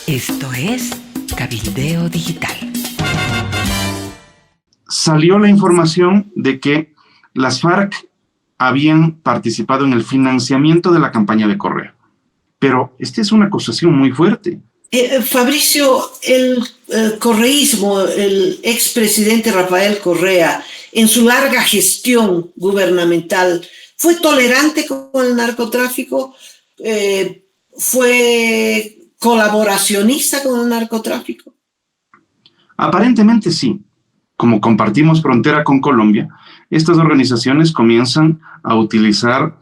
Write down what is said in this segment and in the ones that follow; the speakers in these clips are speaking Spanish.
Esto es Cabildeo Digital. Salió la información de que las FARC habían participado en el financiamiento de la campaña de Correa. Pero esta es una acusación muy fuerte. Fabricio, el correísmo, el expresidente Rafael Correa, en su larga gestión gubernamental, ¿fue tolerante con el narcotráfico? ¿Fue colaboracionista con el narcotráfico? Aparentemente sí. Como compartimos frontera con Colombia, estas organizaciones comienzan a utilizar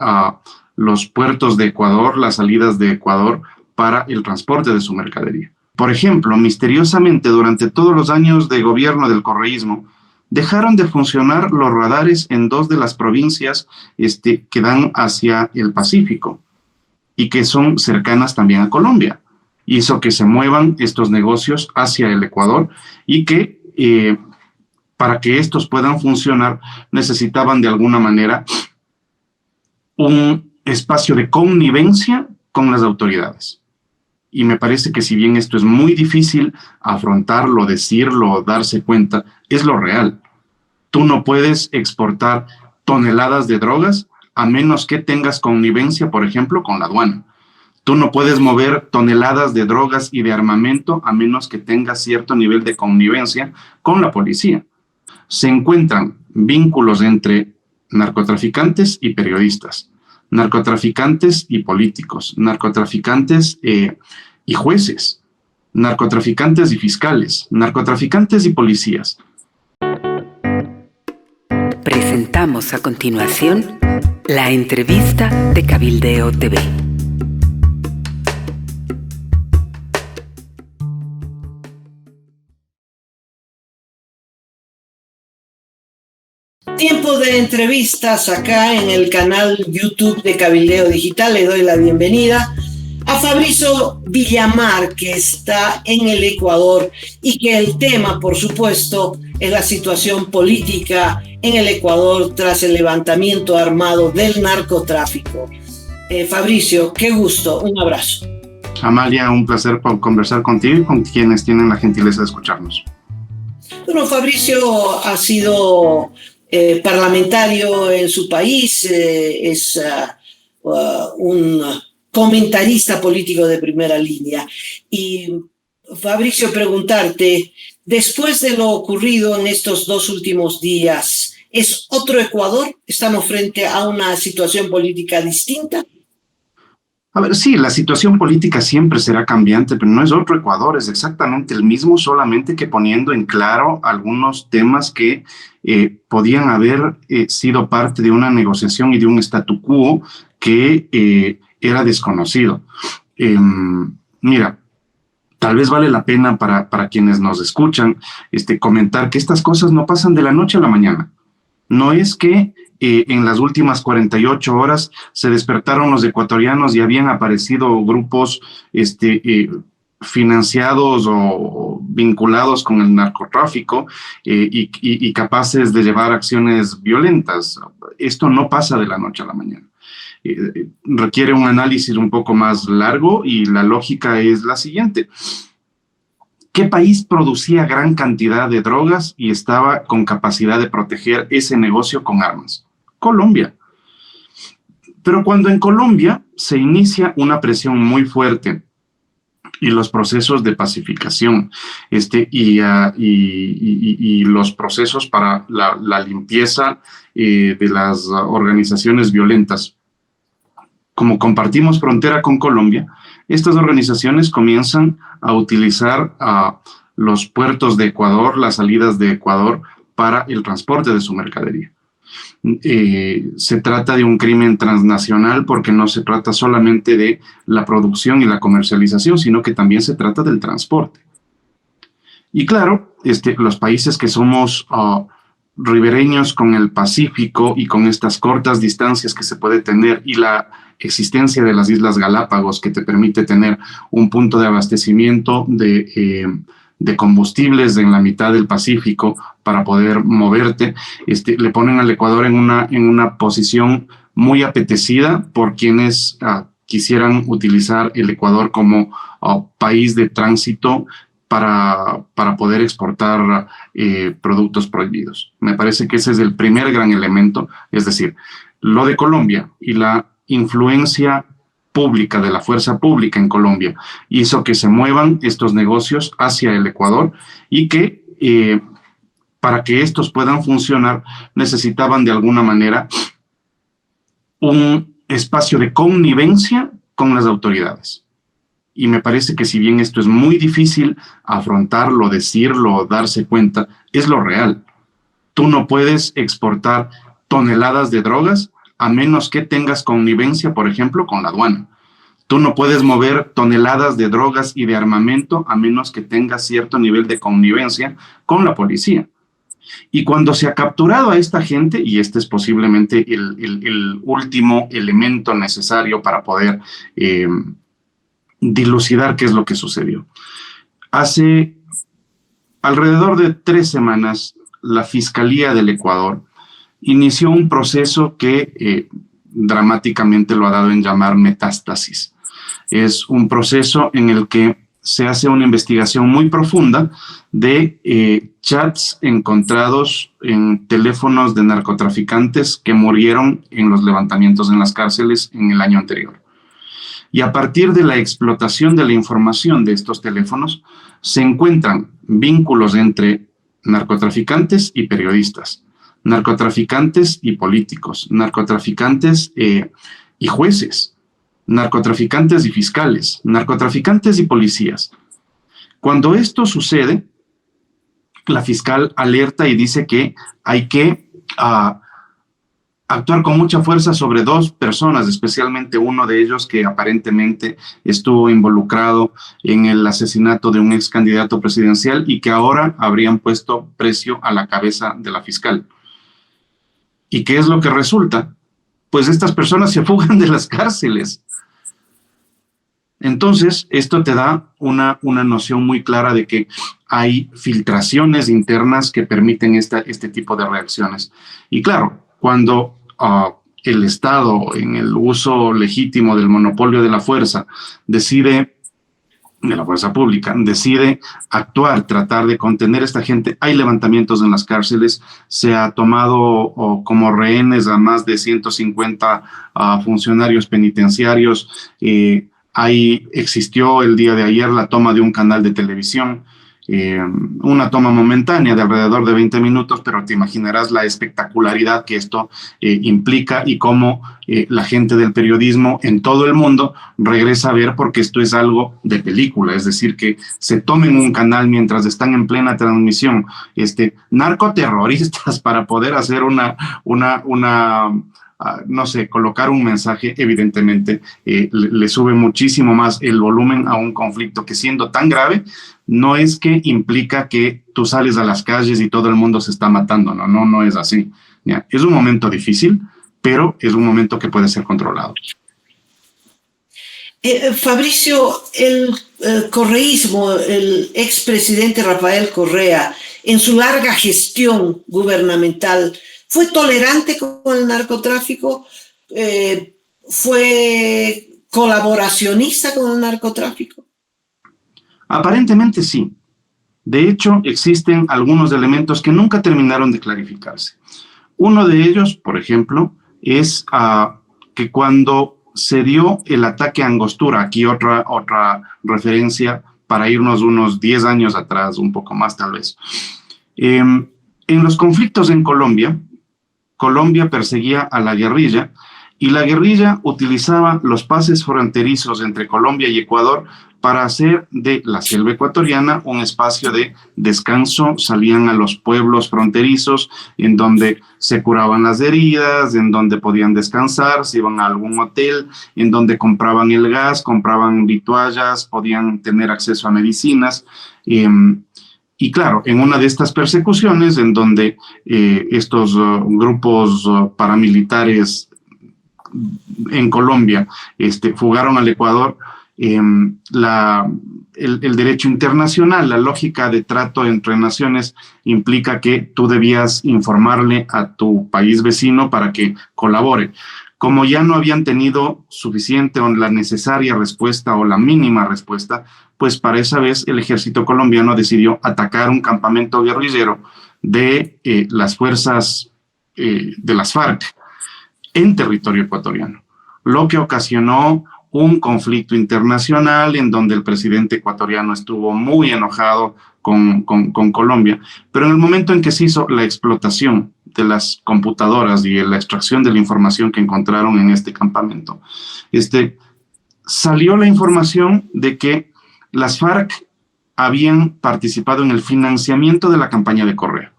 los puertos de Ecuador, las salidas de Ecuador, para el transporte de su mercadería. Por ejemplo, misteriosamente, durante todos los años de gobierno del correísmo, dejaron de funcionar los radares en 2 de las provincias que dan hacia el Pacífico y que son cercanas también a Colombia. Hizo que se muevan estos negocios hacia el Ecuador y que para que estos puedan funcionar necesitaban de alguna manera un espacio de connivencia con las autoridades. Y me parece que si bien esto es muy difícil afrontarlo, decirlo, darse cuenta, es lo real. Tú no puedes exportar toneladas de drogas a menos que tengas connivencia, por ejemplo, con la aduana. Tú no puedes mover toneladas de drogas y de armamento a menos que tengas cierto nivel de connivencia con la policía. Se encuentran vínculos entre narcotraficantes y periodistas, narcotraficantes y políticos, narcotraficantes y jueces, narcotraficantes y fiscales, narcotraficantes y policías. Presentamos a continuación la entrevista de Cabildeo TV. Tiempo de entrevistas acá en el canal YouTube de Cabildeo Digital. Le doy la bienvenida a Fabricio Villamar, que está en el Ecuador y que el tema, por supuesto, es la situación política en el Ecuador tras el levantamiento armado del narcotráfico. Fabricio, qué gusto, un abrazo. Amalia, un placer conversar contigo y con quienes tienen la gentileza de escucharnos. Bueno, Fabricio ha sido parlamentario en su país, es un comentarista político de primera línea. Y Fabricio, preguntarte, después de lo ocurrido en estos 2 últimos días, ¿es otro Ecuador? ¿Estamos frente a una situación política distinta? A ver, sí, la situación política siempre será cambiante, pero no es otro Ecuador, es exactamente el mismo, solamente que poniendo en claro algunos temas que podían haber sido parte de una negociación y de un statu quo que era desconocido. Mira, tal vez vale la pena para quienes nos escuchan comentar que estas cosas no pasan de la noche a la mañana. No es que en las últimas 48 horas se despertaron los ecuatorianos y habían aparecido grupos financiados o vinculados con el narcotráfico y capaces de llevar acciones violentas. Esto no pasa de la noche a la mañana. Requiere un análisis un poco más largo y la lógica es la siguiente. ¿Qué país producía gran cantidad de drogas y estaba con capacidad de proteger ese negocio con armas? Colombia. Pero cuando en Colombia se inicia una presión muy fuerte y los procesos de pacificación y los procesos para la limpieza de las organizaciones violentas, como compartimos frontera con Colombia, estas organizaciones comienzan a utilizar los puertos de Ecuador, las salidas de Ecuador, para el transporte de su mercadería. Se trata de un crimen transnacional porque no se trata solamente de la producción y la comercialización, sino que también se trata del transporte. Y claro, los países que somos ribereños con el Pacífico y con estas cortas distancias que se puede tener y la existencia de las Islas Galápagos que te permite tener un punto de abastecimiento de combustibles en la mitad del Pacífico para poder moverte, le ponen al Ecuador en una posición muy apetecida por quienes quisieran utilizar el Ecuador como país de tránsito para poder exportar productos prohibidos. Me parece que ese es el primer gran elemento, es decir, lo de Colombia y la influencia pública de la fuerza pública en Colombia hizo que se muevan estos negocios hacia el Ecuador y que para que estos puedan funcionar necesitaban de alguna manera un espacio de connivencia con las autoridades. Y me parece que si bien esto es muy difícil afrontarlo, decirlo, darse cuenta, es lo real. Tú no puedes exportar toneladas de drogas a menos que tengas connivencia, por ejemplo, con la aduana. Tú no puedes mover toneladas de drogas y de armamento a menos que tengas cierto nivel de connivencia con la policía. Y cuando se ha capturado a esta gente, y este es posiblemente el último elemento necesario para poder dilucidar qué es lo que sucedió. Hace alrededor de 3 semanas, la Fiscalía del Ecuador inició un proceso que dramáticamente lo ha dado en llamar metástasis. Es un proceso en el que se hace una investigación muy profunda de chats encontrados en teléfonos de narcotraficantes que murieron en los levantamientos en las cárceles en el año anterior. Y a partir de la explotación de la información de estos teléfonos, se encuentran vínculos entre narcotraficantes y periodistas, narcotraficantes y políticos, narcotraficantes y jueces, narcotraficantes y fiscales, narcotraficantes y policías. Cuando esto sucede, la fiscal alerta y dice que hay que actuar con mucha fuerza sobre 2 personas, especialmente uno de ellos que aparentemente estuvo involucrado en el asesinato de un ex candidato presidencial y que ahora habrían puesto precio a la cabeza de la fiscal. ¿Y qué es lo que resulta? Pues estas personas se fugan de las cárceles. Entonces, esto te da una noción muy clara de que hay filtraciones internas que permiten este tipo de reacciones. Y claro, cuando el Estado, en el uso legítimo del monopolio de la fuerza, de la fuerza pública, decide actuar, tratar de contener a esta gente, hay levantamientos en las cárceles, se ha tomado como rehenes a más de 150 funcionarios penitenciarios, existió el día de ayer la toma de un canal de televisión, una toma momentánea de alrededor de 20 minutos, pero te imaginarás la espectacularidad que esto implica y cómo la gente del periodismo en todo el mundo regresa a ver, porque esto es algo de película, es decir, que se tomen un canal mientras están en plena transmisión, narcoterroristas para poder hacer no sé, colocar un mensaje, evidentemente le sube muchísimo más el volumen a un conflicto que, siendo tan grave, no es que implica que tú sales a las calles y todo el mundo se está matando, no es así. ¿Ya? Es un momento difícil, pero es un momento que puede ser controlado. Fabricio, el correísmo, el expresidente Rafael Correa, en su larga gestión gubernamental, ¿fue tolerante con el narcotráfico? ¿Fue colaboracionista con el narcotráfico? Aparentemente sí. De hecho, existen algunos elementos que nunca terminaron de clarificarse. Uno de ellos, por ejemplo, es que cuando se dio el ataque a Angostura, aquí otra referencia para irnos unos 10 años atrás, un poco más tal vez. En los conflictos en Colombia, Colombia perseguía a la guerrilla y la guerrilla utilizaba los pases fronterizos entre Colombia y Ecuador para hacer de la selva ecuatoriana un espacio de descanso. Salían a los pueblos fronterizos en donde se curaban las heridas, en donde podían descansar, se iban a algún hotel, en donde compraban el gas, compraban vituallas, podían tener acceso a medicinas. Y claro, en una de estas persecuciones, en donde estos grupos paramilitares en Colombia fugaron al Ecuador, el derecho internacional, la lógica de trato entre naciones implica que tú debías informarle a tu país vecino para que colabore. Como ya no habían tenido suficiente o la necesaria respuesta o la mínima respuesta, pues para esa vez el ejército colombiano decidió atacar un campamento guerrillero de las fuerzas de las FARC en territorio ecuatoriano, lo que ocasionó un conflicto internacional en donde el presidente ecuatoriano estuvo muy enojado con Colombia, pero en el momento en que se hizo la explotación de las computadoras y la extracción de la información que encontraron en este campamento, salió la información de que las FARC habían participado en el financiamiento de la campaña de Correa.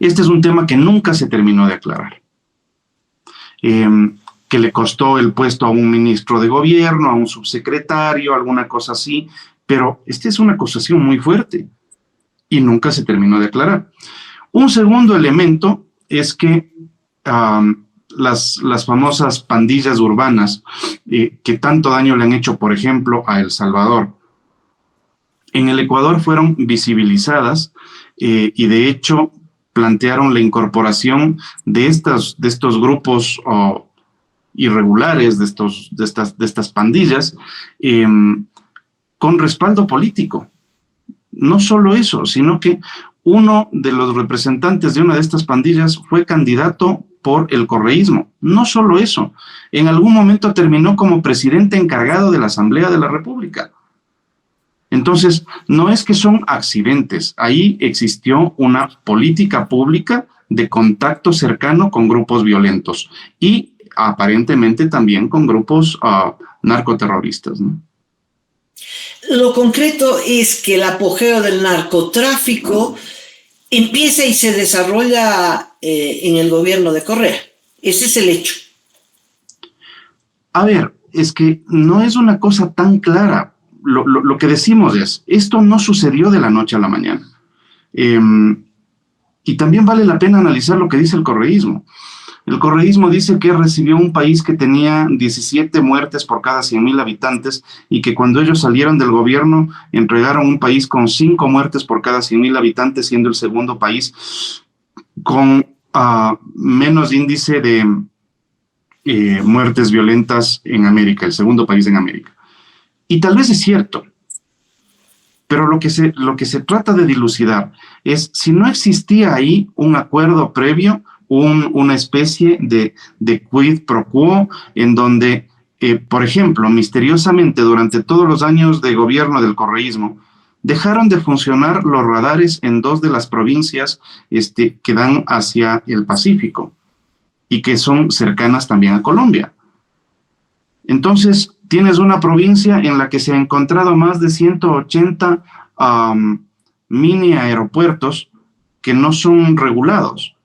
Este es un tema que nunca se terminó de aclarar. Que le costó el puesto a un ministro de gobierno, a un subsecretario, alguna cosa así, pero esta es una acusación muy fuerte y nunca se terminó de aclarar. Un segundo elemento es que las famosas pandillas urbanas que tanto daño le han hecho, por ejemplo, a El Salvador, en el Ecuador fueron visibilizadas y de hecho plantearon la incorporación de estos grupos irregulares, de estas pandillas, con respaldo político. No solo eso, sino que uno de los representantes de una de estas pandillas fue candidato por el correísmo. No solo eso, en algún momento terminó como presidente encargado de la Asamblea de la República. Entonces, no es que son accidentes, ahí existió una política pública de contacto cercano con grupos violentos y aparentemente también con grupos narcoterroristas, ¿no? Lo concreto es que el apogeo del narcotráfico empieza y se desarrolla en el gobierno de Correa. Ese es el hecho. A ver, es que no es una cosa tan clara. Lo que decimos es, esto no sucedió de la noche a la mañana. Y también vale la pena analizar lo que dice el correísmo. El correísmo dice que recibió un país que tenía 17 muertes por cada 100,000 habitantes y que cuando ellos salieron del gobierno entregaron un país con 5 muertes por cada 100,000 habitantes, siendo el segundo país con menos índice de muertes violentas en América, el segundo país en América. Y tal vez es cierto, pero lo que se trata de dilucidar es si no existía ahí un acuerdo previo, una especie de quid pro quo, en donde, por ejemplo, misteriosamente durante todos los años de gobierno del correísmo, dejaron de funcionar los radares en 2 de las provincias que dan hacia el Pacífico y que son cercanas también a Colombia. Entonces, tienes una provincia en la que se han encontrado más de 180 mini aeropuertos que no son regulados.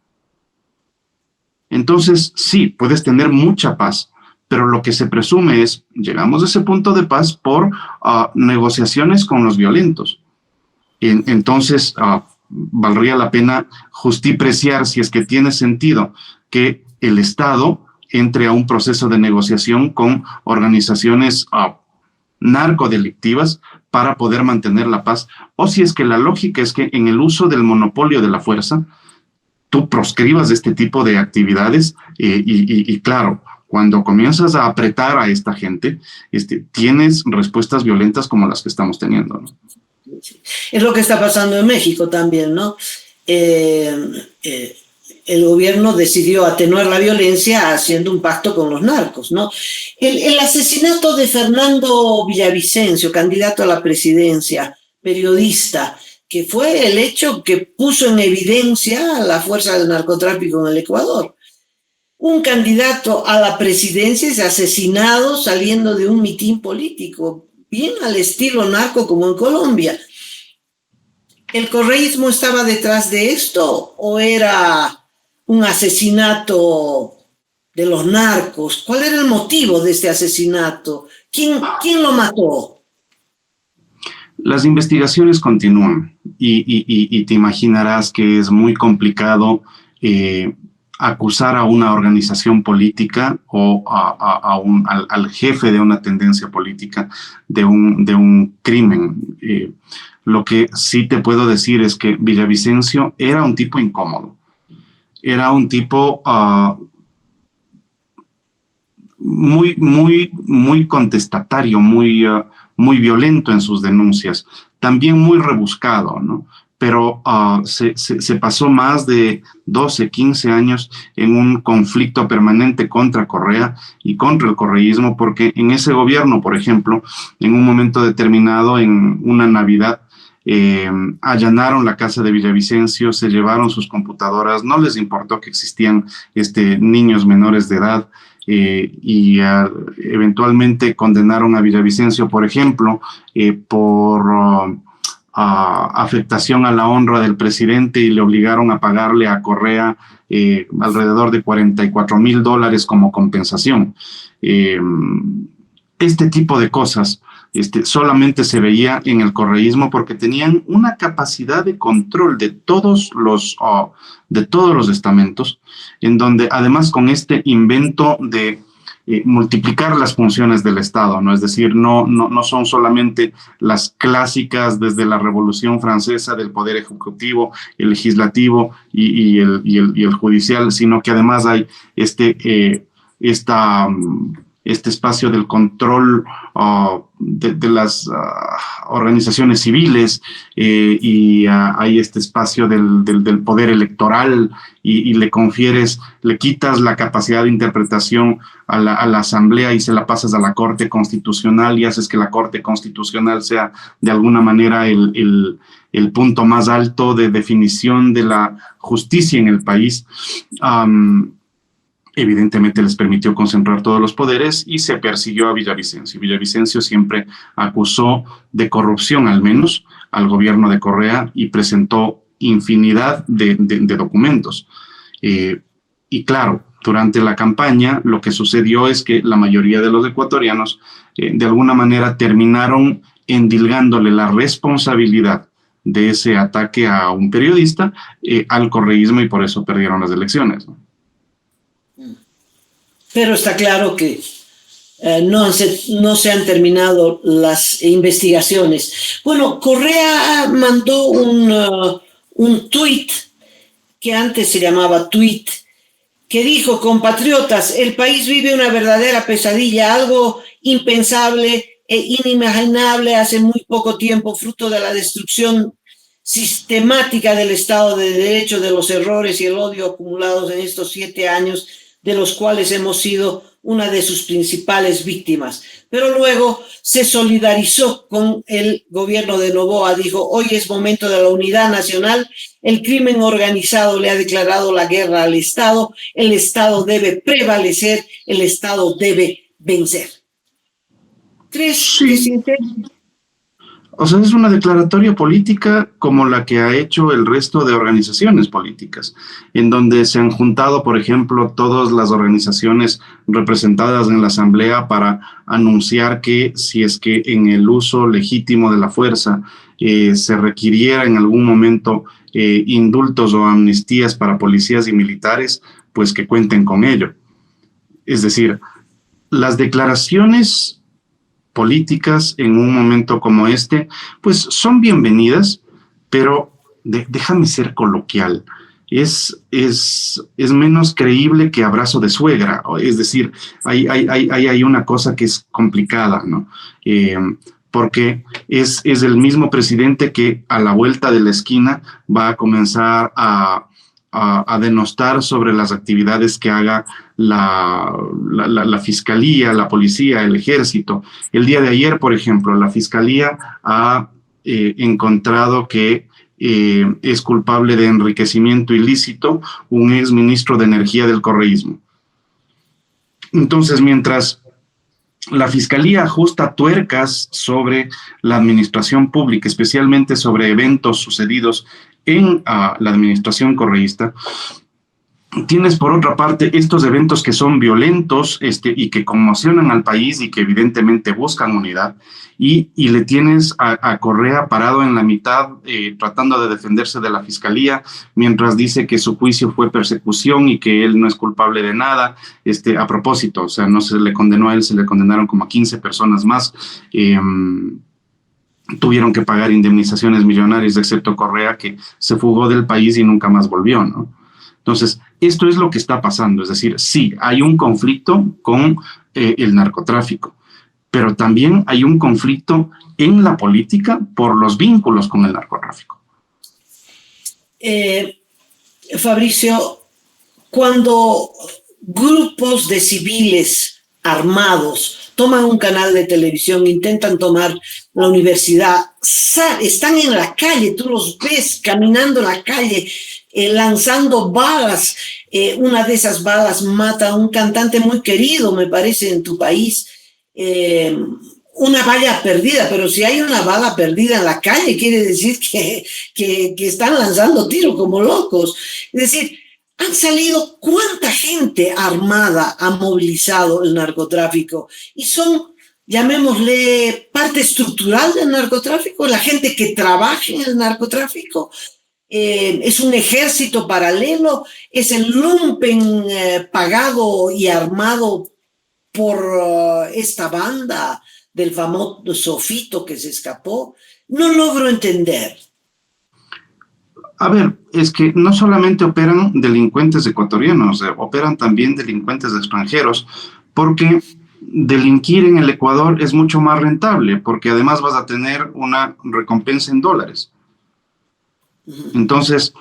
Entonces, sí, puedes tener mucha paz, pero lo que se presume es, llegamos a ese punto de paz por negociaciones con los violentos. Entonces, valdría la pena justipreciar si es que tiene sentido que el Estado entre a un proceso de negociación con organizaciones narcodelictivas para poder mantener la paz, o si es que la lógica es que en el uso del monopolio de la fuerza, tú proscribas este tipo de actividades y claro, cuando comienzas a apretar a esta gente, tienes respuestas violentas como las que estamos teniendo, ¿no? Es lo que está pasando en México también, ¿no? El gobierno decidió atenuar la violencia haciendo un pacto con los narcos, ¿no? El asesinato de Fernando Villavicencio, candidato a la presidencia, periodista, que fue el hecho que puso en evidencia la fuerza del narcotráfico en el Ecuador. Un candidato a la presidencia es asesinado saliendo de un mitin político, bien al estilo narco como en Colombia. ¿El correísmo estaba detrás de esto o era un asesinato de los narcos? ¿Cuál era el motivo de este asesinato? ¿Quién lo mató? Las investigaciones continúan y te imaginarás que es muy complicado acusar a una organización política o al jefe de una tendencia política de un crimen. Lo que sí te puedo decir es que Villavicencio era un tipo incómodo. Era un tipo muy contestatario, muy violento en sus denuncias, también muy rebuscado, ¿no? Pero se pasó más de 12, 15 años en un conflicto permanente contra Correa y contra el correísmo, porque en ese gobierno, por ejemplo, en un momento determinado, en una Navidad, allanaron la casa de Villavicencio, se llevaron sus computadoras, no les importó que existían niños menores de edad, y eventualmente condenaron a Villavicencio, por ejemplo, por afectación a la honra del presidente, y le obligaron a pagarle a Correa alrededor de $44,000 como compensación. Este tipo de cosas solamente se veía en el correísmo porque tenían una capacidad de control de todos los estamentos, en donde además con este invento de multiplicar las funciones del Estado, ¿no? Es decir, no son solamente las clásicas desde la Revolución Francesa del poder ejecutivo, el legislativo y el judicial, sino que además hay este espacio del control de las organizaciones civiles, y hay este espacio del poder electoral, y le quitas la capacidad de interpretación a la Asamblea y se la pasas a la Corte Constitucional, y haces que la Corte Constitucional sea de alguna manera el punto más alto de definición de la justicia en el país. Evidentemente les permitió concentrar todos los poderes y se persiguió a Villavicencio. Villavicencio siempre acusó de corrupción, al menos, al gobierno de Correa, y presentó infinidad de documentos. Y claro, durante la campaña lo que sucedió es que la mayoría de los ecuatorianos de alguna manera terminaron endilgándole la responsabilidad de ese ataque a un periodista al correísmo, y por eso perdieron las elecciones, ¿no? Pero está claro que no se han terminado las investigaciones. Bueno, Correa mandó un tuit, que antes se llamaba tuit, que dijo: compatriotas, el país vive una verdadera pesadilla, algo impensable e inimaginable hace muy poco tiempo, fruto de la destrucción sistemática del Estado de Derecho, de los errores y el odio acumulados en estos 7 años, de los cuales hemos sido una de sus principales víctimas. Pero luego se solidarizó con el gobierno de Noboa, dijo: hoy es momento de la unidad nacional, el crimen organizado le ha declarado la guerra al Estado, el Estado debe prevalecer, el Estado debe vencer. ¿Crees que sí? O sea, es una declaratoria política como la que ha hecho el resto de organizaciones políticas, en donde se han juntado, por ejemplo, todas las organizaciones representadas en la Asamblea para anunciar que si es que en el uso legítimo de la fuerza se requiriera en algún momento indultos o amnistías para policías y militares, pues que cuenten con ello. Es decir, las declaraciones políticas en un momento como este, pues son bienvenidas, pero déjame ser coloquial, es menos creíble que abrazo de suegra. Es decir, hay una cosa que es complicada, ¿no? Porque es el mismo presidente que a la vuelta de la esquina va a comenzar a denostar sobre las actividades que haga la fiscalía, la policía, el ejército. El día de ayer, por ejemplo, la fiscalía ha encontrado que es culpable de enriquecimiento ilícito un exministro de Energía del correísmo. Entonces, mientras la fiscalía ajusta tuercas sobre la administración pública, especialmente sobre eventos sucedidos en la administración correísta, tienes por otra parte estos eventos que son violentos y que conmocionan al país y que evidentemente buscan unidad, y le tienes a Correa parado en la mitad tratando de defenderse de la fiscalía mientras dice que su juicio fue persecución y que él no es culpable de nada. A propósito, o sea, no se le condenó a él, se le condenaron como a 15 personas más. Tuvieron que pagar indemnizaciones millonarias, excepto Correa, que se fugó del país y nunca más volvió, ¿no? Entonces, Esto es lo que está pasando, es decir, sí, hay un conflicto con el narcotráfico, pero también hay un conflicto en la política por los vínculos con el narcotráfico. Fabricio, cuando grupos de civiles armados toman un canal de televisión, intentan tomar la universidad, están en la calle, tú los ves caminando en la calle, lanzando balas. Una de esas balas mata a un cantante muy querido, me parece, en tu país. Una bala perdida, pero si hay una bala perdida en la calle, quiere decir que están lanzando tiros como locos. Es decir, han salido, ¿cuánta gente armada ha movilizado el narcotráfico? Y son, llamémosle, parte estructural del narcotráfico, la gente que trabaja en el narcotráfico. Es un ejército paralelo, es el lumpen pagado y armado por esta banda del famoso Fito que se escapó. No logro entender. A ver, es que no solamente operan delincuentes ecuatorianos, operan también delincuentes extranjeros, porque delinquir en el Ecuador es mucho más rentable, porque además vas a tener una recompensa en dólares. Entonces,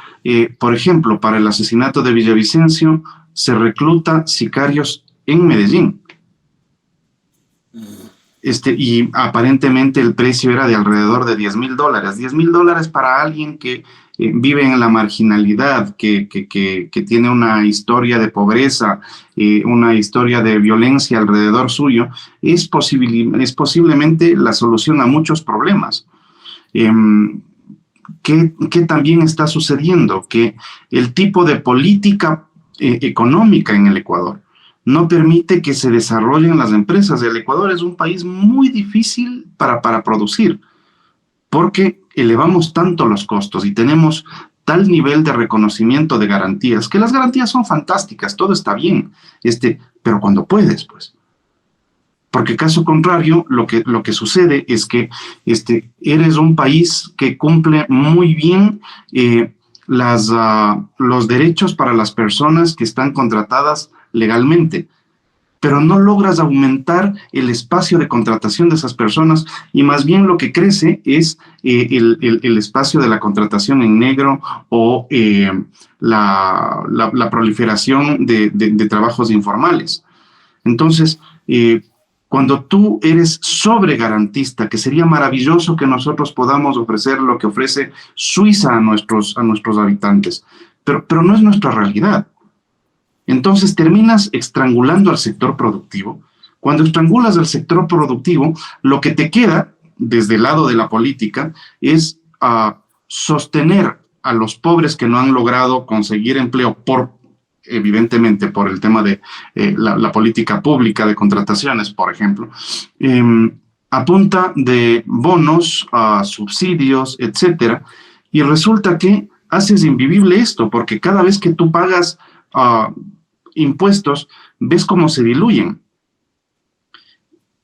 por ejemplo, para el asesinato de Villavicencio se recluta sicarios en Medellín. Y aparentemente el precio era de alrededor de $10,000. $10,000 para alguien que vive en la marginalidad, que tiene una historia de pobreza, una historia de violencia alrededor suyo, es posiblemente la solución a muchos problemas. ¿Qué también está sucediendo? Que el tipo de política económica en el Ecuador no permite que se desarrollen las empresas. El Ecuador es un país muy difícil para producir, porque elevamos tanto los costos y tenemos tal nivel de reconocimiento de garantías, que las garantías son fantásticas, todo está bien, pero cuando puedes, pues. Porque caso contrario, lo que sucede es que eres un país que cumple muy bien los derechos para las personas que están contratadas legalmente, pero no logras aumentar el espacio de contratación de esas personas, y más bien lo que crece es el espacio de la contratación en negro o la proliferación de trabajos informales. Entonces, cuando tú eres sobregarantista, que sería maravilloso que nosotros podamos ofrecer lo que ofrece Suiza a nuestros habitantes, pero no es nuestra realidad. Entonces terminas estrangulando al sector productivo. Cuando estrangulas al sector productivo, lo que te queda desde el lado de la política es sostener a los pobres que no han logrado conseguir empleo evidentemente por el tema de la política pública de contrataciones, por ejemplo, a punta de bonos, subsidios, etcétera, y resulta que haces invivible esto, porque cada vez que tú pagas impuestos, ves cómo se diluyen.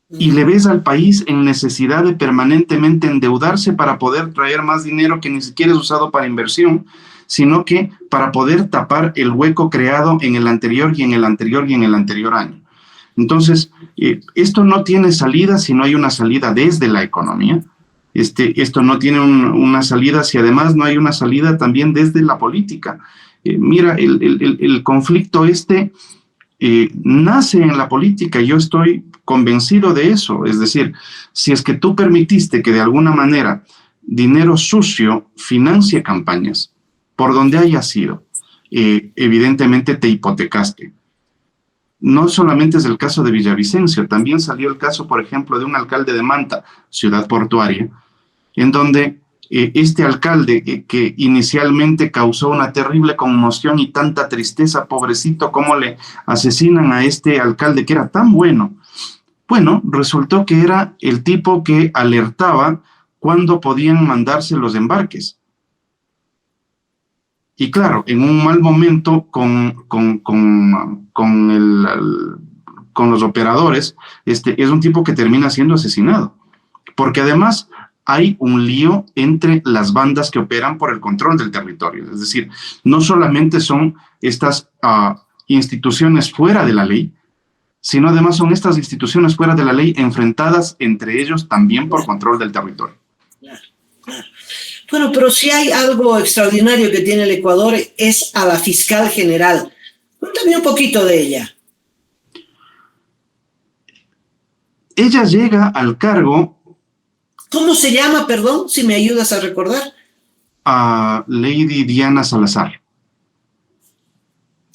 Y le ves al país en necesidad de permanentemente endeudarse para poder traer más dinero que ni siquiera es usado para inversión, sino que para poder tapar el hueco creado en el anterior y en el anterior y en el anterior año. Entonces, esto no tiene salida si no hay una salida desde la economía. Esto no tiene una salida si además no hay una salida también desde la política. Mira, el conflicto nace en la política, yo estoy convencido de eso. Es decir, si es que tú permitiste que de alguna manera dinero sucio financie campañas, por donde haya sido, evidentemente te hipotecaste. No solamente es el caso de Villavicencio, también salió el caso, por ejemplo, de un alcalde de Manta, ciudad portuaria, en donde este alcalde que inicialmente causó una terrible conmoción y tanta tristeza, pobrecito, cómo le asesinan a este alcalde que era tan bueno. Bueno, resultó que era el tipo que alertaba cuando podían mandarse los embarques. Y claro, en un mal momento con los operadores, es un tipo que termina siendo asesinado. Porque además hay un lío entre las bandas que operan por el control del territorio. Es decir, no solamente son estas instituciones fuera de la ley, sino además son estas instituciones fuera de la ley enfrentadas entre ellos también por control del territorio. Bueno, pero si hay algo extraordinario que tiene el Ecuador es a la fiscal general. Cuéntame un poquito de ella. Ella llega al cargo... ¿Cómo se llama, perdón, si me ayudas a recordar? A Lady Diana Salazar.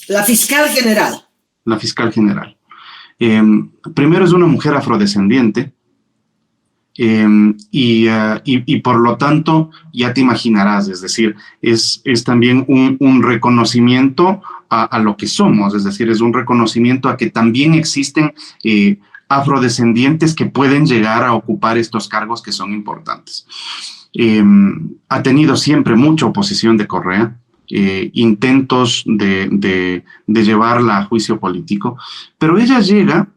La fiscal general. La fiscal general. Primero es una mujer afrodescendiente y por lo tanto ya te imaginarás, es decir, es también un reconocimiento a lo que somos, es decir, es un reconocimiento a que también existen afrodescendientes que pueden llegar a ocupar estos cargos que son importantes. Ha tenido siempre mucha oposición de Correa, intentos de llevarla a juicio político, pero ella llega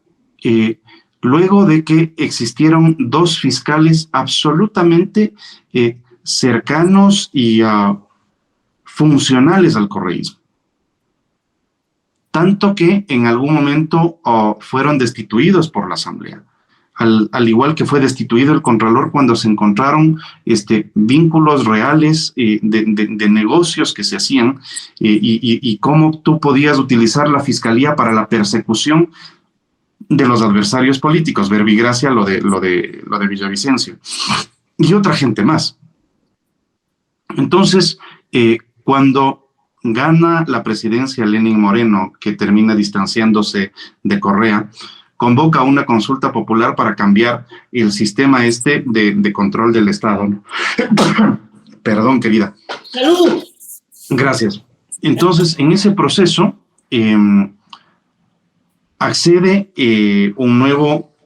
luego de que existieron dos fiscales absolutamente cercanos y funcionales al correísmo. Tanto que en algún momento fueron destituidos por la Asamblea, al igual que fue destituido el Contralor cuando se encontraron vínculos reales de negocios que se hacían y cómo tú podías utilizar la Fiscalía para la persecución de los adversarios políticos, Verbigracia, lo de Villavicencio, y otra gente más. Entonces, cuando gana la presidencia Lenín Moreno, que termina distanciándose de Correa, convoca una consulta popular para cambiar el sistema de control del Estado, ¿no? Perdón, querida. ¡Salud! Gracias. Entonces, en ese proceso, accede un nuevo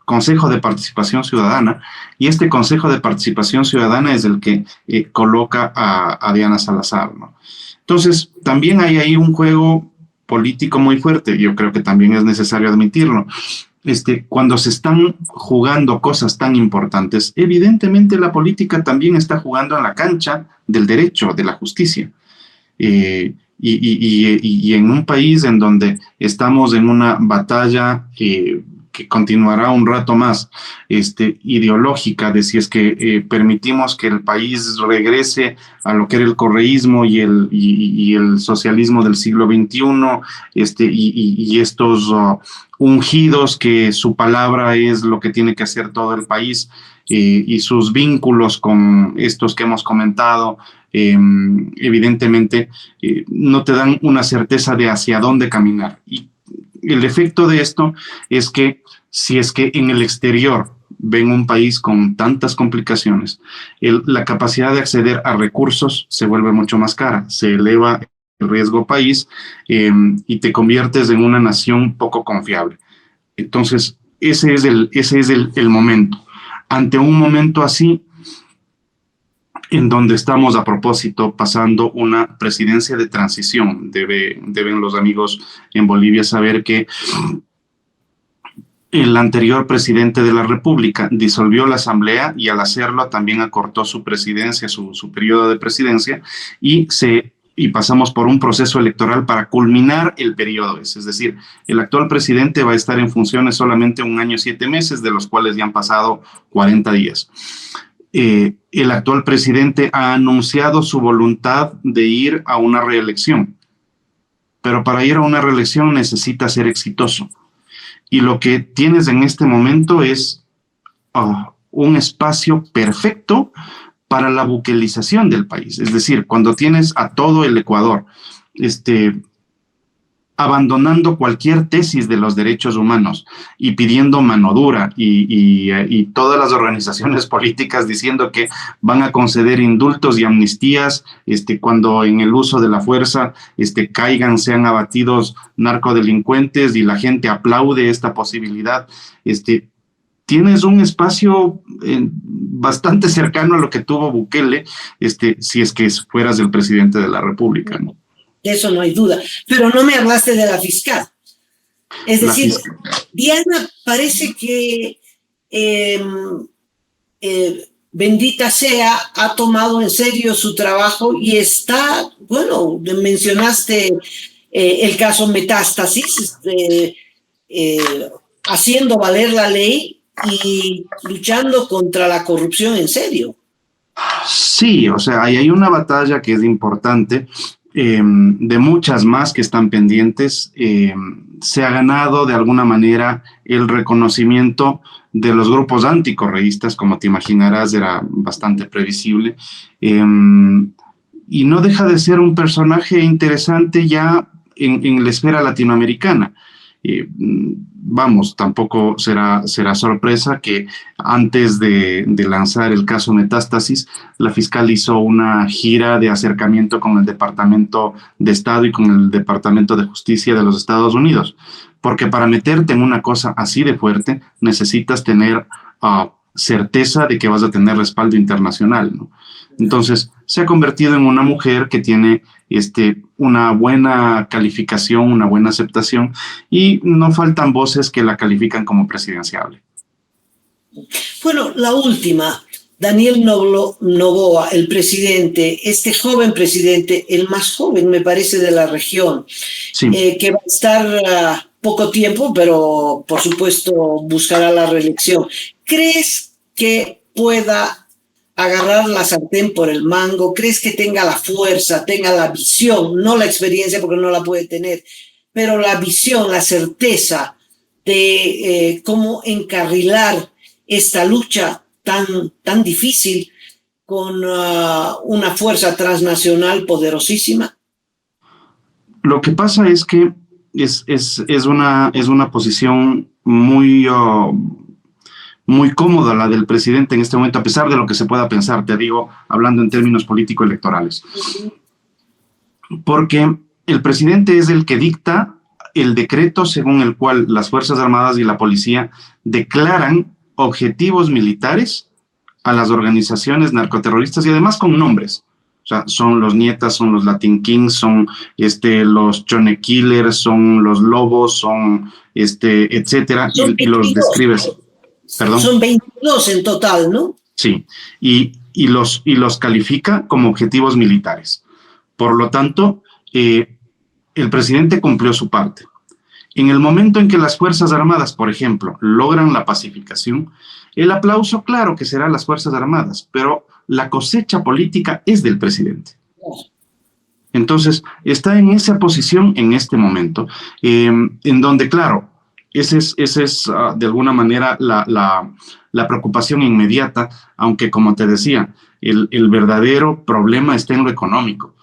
Consejo de Participación Ciudadana, y este Consejo de Participación Ciudadana es el que coloca a Diana Salazar, ¿no? Entonces, también hay ahí un juego político muy fuerte, yo creo que también es necesario admitirlo. Cuando se están jugando cosas tan importantes, evidentemente la política también está jugando en la cancha del derecho, de la justicia. Y en un país en donde estamos en una batalla que continuará un rato más, ideológica, de si es que permitimos que el país regrese a lo que era el correísmo y el socialismo del siglo XXI, y estos ungidos que su palabra es lo que tiene que hacer todo el país, y sus vínculos con estos que hemos comentado, evidentemente no te dan una certeza de hacia dónde caminar. Y el efecto de esto es que si es que en el exterior ven un país con tantas complicaciones, la capacidad de acceder a recursos se vuelve mucho más cara, se eleva el riesgo país, y te conviertes en una nación poco confiable. Entonces, ese es el momento. Ante un momento así, en donde estamos, a propósito, pasando una presidencia de transición, deben los amigos en Bolivia saber que el anterior presidente de la República disolvió la Asamblea, y al hacerlo también acortó su presidencia, su periodo de presidencia, y pasamos por un proceso electoral para culminar el periodo ese. Es decir, el actual presidente va a estar en funciones solamente 1 año y 7 meses, de los cuales ya han pasado 40 días. El actual presidente ha anunciado su voluntad de ir a una reelección, pero para ir a una reelección necesita ser exitoso. Y lo que tienes en este momento es un espacio perfecto para la buquelización del país. Es decir, cuando tienes a todo el Ecuador abandonando cualquier tesis de los derechos humanos y pidiendo mano dura, y todas las organizaciones políticas diciendo que van a conceder indultos y amnistías cuando en el uso de la fuerza caigan, sean abatidos narcodelincuentes, y la gente aplaude esta posibilidad, tienes un espacio bastante cercano a lo que tuvo Bukele, si es que fueras el presidente de la República, ¿no? De eso no hay duda. Pero no me hablaste de la fiscal. Es decir, Diana parece que bendita sea, ha tomado en serio su trabajo y está, bueno, mencionaste el caso Metástasis, haciendo valer la ley y luchando contra la corrupción en serio. Sí, o sea, ahí hay una batalla que es importante, de muchas más que están pendientes. Se ha ganado de alguna manera el reconocimiento de los grupos anticorreístas, como te imaginarás, era bastante previsible, y no deja de ser un personaje interesante ya en la esfera latinoamericana. Vamos, tampoco será sorpresa que antes de lanzar el caso Metástasis, la fiscal hizo una gira de acercamiento con el Departamento de Estado y con el Departamento de Justicia de los Estados Unidos, porque para meterte en una cosa así de fuerte necesitas tener certeza de que vas a tener respaldo internacional, ¿no? Entonces, se ha convertido en una mujer que tiene una buena calificación, una buena aceptación, y no faltan voces que la califican como presidenciable. Bueno, la última, Daniel Noboa, el presidente, este joven presidente, el más joven, me parece, de la región, sí, que va a estar poco tiempo, pero por supuesto buscará la reelección. ¿Crees que pueda agarrar la sartén por el mango? ¿Crees que tenga la fuerza, tenga la visión, no la experiencia porque no la puede tener, pero la visión, la certeza de cómo encarrilar esta lucha tan difícil con una fuerza transnacional poderosísima? Lo que pasa es que es una posición muy cómoda la del presidente en este momento, a pesar de lo que se pueda pensar, te digo, hablando en términos político-electorales. Porque el presidente es el que dicta el decreto según el cual las Fuerzas Armadas y la policía declaran objetivos militares a las organizaciones narcoterroristas, y además con nombres. O sea, son los Nietas, son los Latin Kings, son los Chone Killers, son los Lobos, son etcétera, y los describes. ¿Perdón? Son 22 en total, ¿no? Sí, y los califica como objetivos militares. Por lo tanto, el presidente cumplió su parte. En el momento en que las Fuerzas Armadas, por ejemplo, logran la pacificación, el aplauso, claro que será a las Fuerzas Armadas, pero la cosecha política es del presidente. Entonces, está en esa posición en este momento, en donde, claro, esa es de alguna manera la preocupación inmediata, aunque, como te decía, el verdadero problema está en lo económico.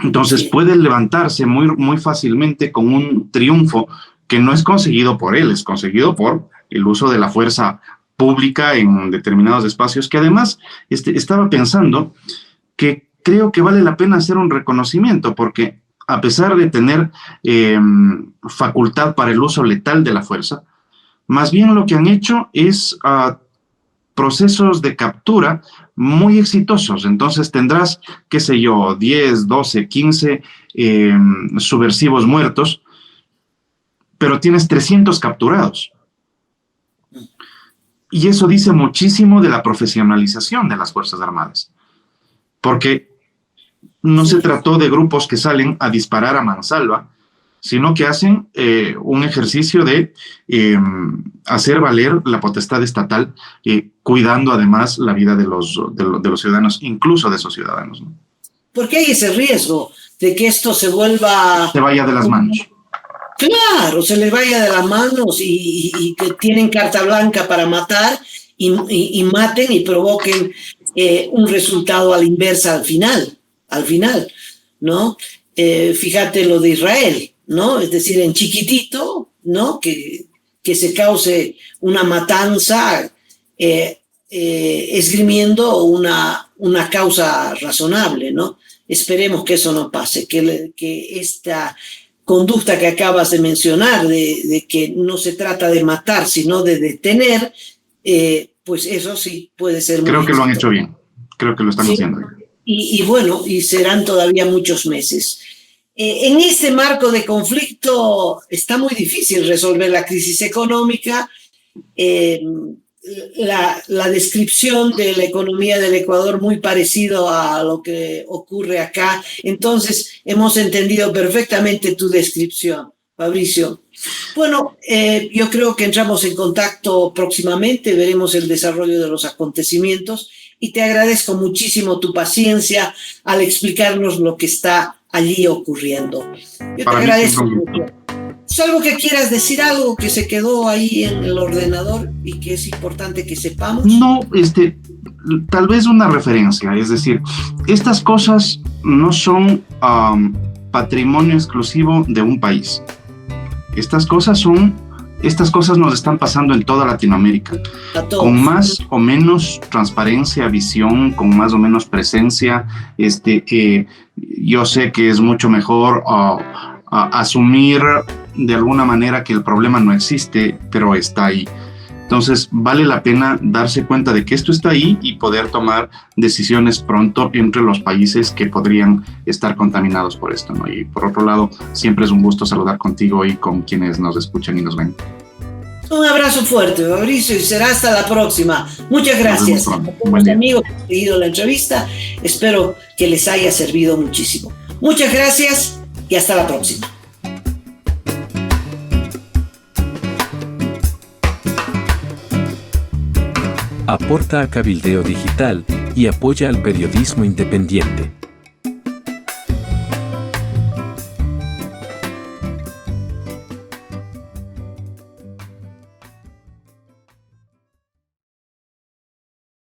Entonces puede levantarse muy fácilmente con un triunfo que no es conseguido por él, es conseguido por el uso de la fuerza pública en determinados espacios, que además estaba pensando que creo que vale la pena hacer un reconocimiento, porque a pesar de tener facultad para el uso letal de la fuerza, más bien lo que han hecho es procesos de captura muy exitosos. Entonces tendrás, qué sé yo, 10, 12, 15 subversivos muertos, pero tienes 300 capturados. Y eso dice muchísimo de la profesionalización de las Fuerzas Armadas, porque no se trató de grupos que salen a disparar a mansalva, sino que hacen un ejercicio de hacer valer la potestad estatal, cuidando además la vida de los ciudadanos, incluso de esos ciudadanos, ¿no? Porque hay ese riesgo de que esto se vaya de las manos. Claro, se les vaya de las manos y que tienen carta blanca para matar y maten y provoquen un resultado a la inversa al final, ¿no? Fíjate lo de Israel, ¿no? Es decir, en chiquitito, ¿no? Que se cause una matanza esgrimiendo una causa razonable, ¿no? Esperemos que eso no pase, que esta conducta que acabas de mencionar, de que no se trata de matar, sino de detener, pues eso sí puede ser muy Creo que lo han hecho bien, creo que lo están haciendo bien. Y bueno, y serán todavía muchos meses. En este marco de conflicto está muy difícil resolver la crisis económica. la descripción de la economía del Ecuador muy parecido a lo que ocurre acá. Entonces, hemos entendido perfectamente tu descripción, Fabricio. Bueno, yo creo que entramos en contacto próximamente, veremos el desarrollo de los acontecimientos y te agradezco muchísimo tu paciencia al explicarnos lo que está allí ocurriendo. Yo te agradezco mucho. ¿Salvo que quieras decir algo que se quedó ahí en el ordenador y que es importante que sepamos? No, tal vez una referencia, es decir, estas cosas no son patrimonio exclusivo de un país. Estas cosas nos están pasando en toda Latinoamérica, con más o menos transparencia, visión, con más o menos presencia. Yo sé que es mucho mejor asumir de alguna manera que el problema no existe, pero está ahí. Entonces, vale la pena darse cuenta de que esto está ahí y poder tomar decisiones pronto entre los países que podrían estar contaminados por esto, ¿no? Y por otro lado, siempre es un gusto saludar contigo y con quienes nos escuchan y nos ven. Un abrazo fuerte, Fabricio, y será hasta la próxima. Muchas gracias a todos los amigos que han seguido la entrevista. Espero que les haya servido muchísimo. Muchas gracias y hasta la próxima. Aporta a Cabildeo Digital y apoya al periodismo independiente.